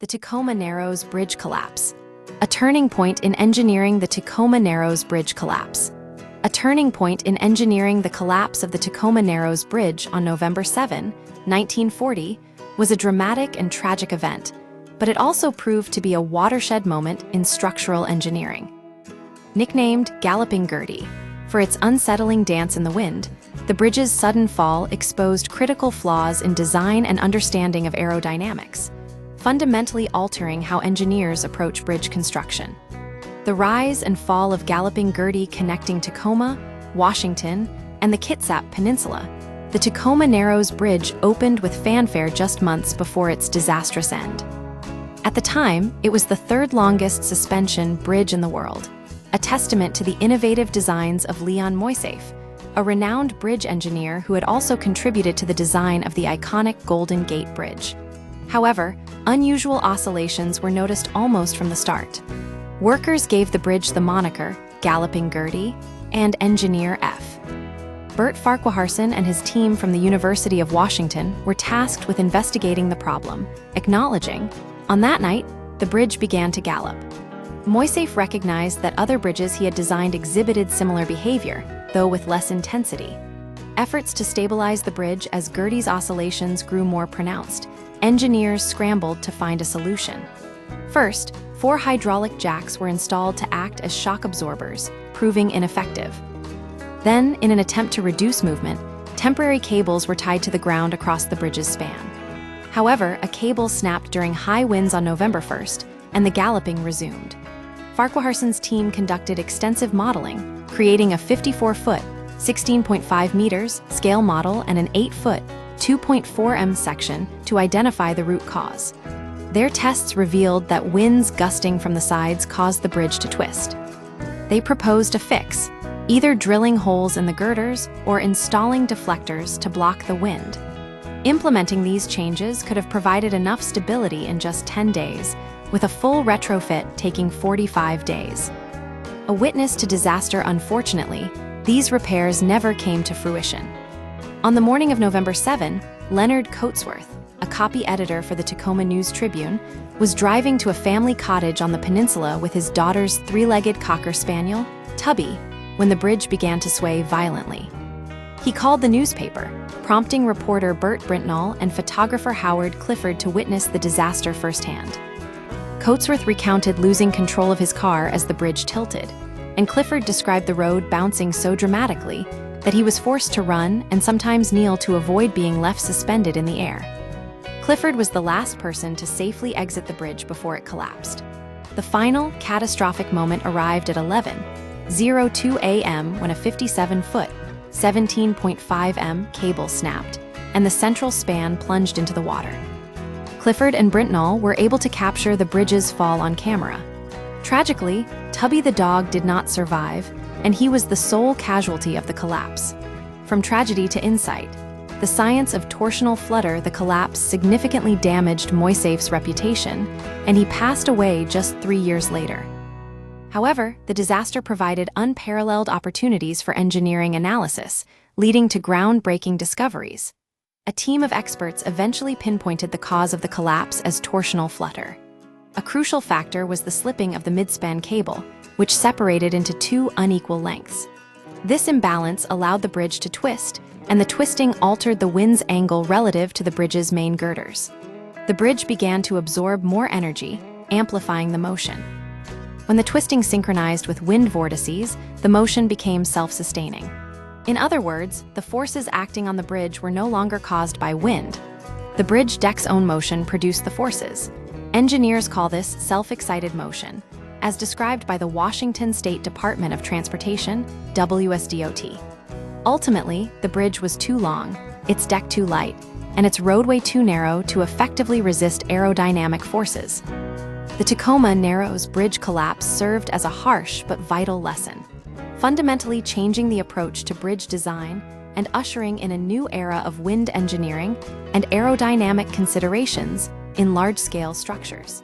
the Tacoma Narrows Bridge collapse. A turning point in engineering the Tacoma Narrows Bridge collapse. A turning point in engineering the collapse of the Tacoma Narrows Bridge on November 7, 1940, was a dramatic and tragic event, but it also proved to be a watershed moment in structural engineering. Nicknamed Galloping Gertie, for its unsettling dance in the wind, the bridge's sudden fall exposed critical flaws in design and understanding of aerodynamics, fundamentally altering how engineers approach bridge construction. The rise and fall of Galloping Gertie connecting Tacoma, Washington, and the Kitsap Peninsula, the Tacoma Narrows Bridge opened with fanfare just months before its disastrous end. At the time, it was the third longest suspension bridge in the world, a testament to the innovative designs of Leon Moisseiff, a renowned bridge engineer who had also contributed to the design of the iconic Golden Gate Bridge. However, unusual oscillations were noticed almost from the start. Workers gave the bridge the moniker Galloping Gertie and Engineer F. Bert Farquharson and his team from the University of Washington were tasked with investigating the problem, acknowledging, on that night, the bridge began to gallop. Moisseiff recognized that other bridges he had designed exhibited similar behavior, though with less intensity. Efforts to stabilize the bridge as Gertie's oscillations grew more pronounced, engineers scrambled to find a solution. First, 4 hydraulic jacks were installed to act as shock absorbers, proving ineffective. Then, in an attempt to reduce movement, temporary cables were tied to the ground across the bridge's span. However, a cable snapped during high winds on November 1st, and the galloping resumed. Farquharson's team conducted extensive modeling, creating a 54-foot, 16.5 meters scale model and an 8-foot, 2.4 m section to identify the root cause. Their tests revealed that winds gusting from the sides caused the bridge to twist. They proposed a fix, either drilling holes in the girders or installing deflectors to block the wind. Implementing these changes could have provided enough stability in just 10 days, with a full retrofit taking 45 days. A witness to disaster, unfortunately, these repairs never came to fruition. On the morning of November 7, Leonard Coatsworth, a copy editor for the Tacoma News-Tribune, was driving to a family cottage on the peninsula with his daughter's 3-legged Cocker Spaniel, Tubby, when the bridge began to sway violently. He called the newspaper, prompting reporter Bert Brintnall and photographer Howard Clifford to witness the disaster firsthand. Coatsworth recounted losing control of his car as the bridge tilted, and Clifford described the road bouncing so dramatically that he was forced to run and sometimes kneel to avoid being left suspended in the air. Clifford was the last person to safely exit the bridge before it collapsed. The final, catastrophic moment arrived at 11:02 a.m. when a 57-foot, 17.5 m cable snapped, and the central span plunged into the water. Clifford and Brintnall were able to capture the bridge's fall on camera. Tragically, Tubby the dog did not survive, and he was the sole casualty of the collapse. From tragedy to insight, the science of torsional flutter, the collapse significantly damaged Moisseiff's reputation, and he passed away just 3 years later. However, the disaster provided unparalleled opportunities for engineering analysis, leading to groundbreaking discoveries. A team of experts eventually pinpointed the cause of the collapse as torsional flutter. A crucial factor was the slipping of the midspan cable, which separated into 2 unequal lengths. This imbalance allowed the bridge to twist, and the twisting altered the wind's angle relative to the bridge's main girders. The bridge began to absorb more energy, amplifying the motion. When the twisting synchronized with wind vortices, the motion became self-sustaining. In other words, the forces acting on the bridge were no longer caused by wind. The bridge deck's own motion produced the forces. Engineers call this self-excited motion, as described by the Washington State Department of Transportation, WSDOT. Ultimately, the bridge was too long, its deck too light, and its roadway too narrow to effectively resist aerodynamic forces. The Tacoma Narrows Bridge collapse served as a harsh but vital lesson, fundamentally changing the approach to bridge design and ushering in a new era of wind engineering and aerodynamic considerations in large-scale structures.